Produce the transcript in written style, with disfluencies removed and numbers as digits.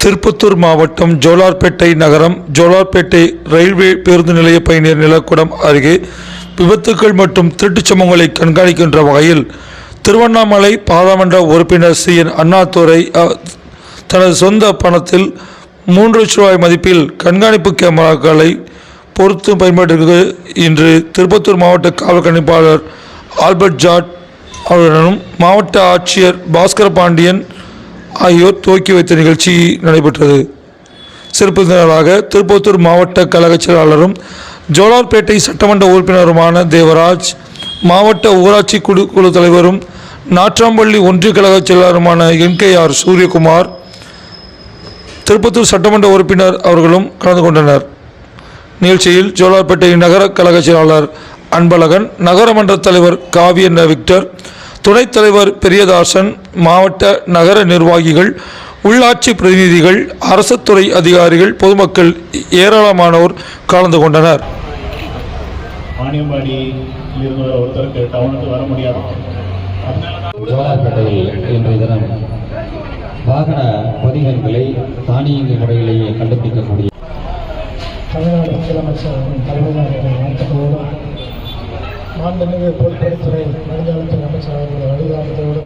திருப்பத்தூர் மாவட்டம் ஜோலார்பேட்டை நகரம் ஜோலார்பேட்டை ரயில்வே பேருந்து நிலைய பயணியர் நிலக்கூடம் அருகே விபத்துக்கள் மற்றும் திருட்டுச் சம்பவங்களை கண்காணிக்கின்ற வகையில் திருவண்ணாமலை பாராளுமன்ற உறுப்பினர் CN அண்ணாதுரை தனது சொந்த பணத்தில் 3 லட்சம் ரூபாய் மதிப்பில் கண்காணிப்பு கேமராக்களை பொறுத்து பயன்பாட்டிற்கு இன்று திருப்பத்தூர் மாவட்ட காவல் கண்காணிப்பாளர் ஆல்பர்ட் ஜார்ட் அவருடனும் மாவட்ட ஆட்சியர் பாஸ்கர பாண்டியன் ஆகியோர் துவக்கி வைத்த நிகழ்ச்சி நடைபெற்றது. சிறப்பு விருந்தினராக திருப்பத்தூர் மாவட்ட கழக செயலாளரும் ஜோலார்பேட்டை சட்டமன்ற உறுப்பினருமான தேவராஜ், மாவட்ட ஊராட்சி குழு தலைவரும் நாற்றாம்பள்ளி ஒன்றிய கழக செயலாளருமான NKR சூரியகுமார், திருப்பத்தூர் சட்டமன்ற உறுப்பினர் அவர்களும் கலந்து கொண்டனர். நிகழ்ச்சியில் ஜோலார்பேட்டை நகர கழக செயலாளர் அன்பழகன், நகரமன்ற தலைவர் காவியன் விக்டர், துணைத் தலைவர் பெரியதாசன், மாவட்ட நகர நிர்வாகிகள், உள்ளாட்சி பிரதிநிதிகள், அரசு துறை அதிகாரிகள், பொதுமக்கள் ஏராளமானோர் கலந்து கொண்டனர். ஜோலார்பேட்டையில் இன்றைய தினம் வாகன பதிவுகளை தானியங்கி முறையிலேயே கண்டுபிடிக்கக்கூடிய தமிழ்நாடு முதலமைச்சர் தலைமையிலான மாண்புமிகு பொதுப்பணித்துறை நெடுஞ்சாலைத்துறை அமைச்சர் அவர்களுடைய வழிகாட்டுதலோடு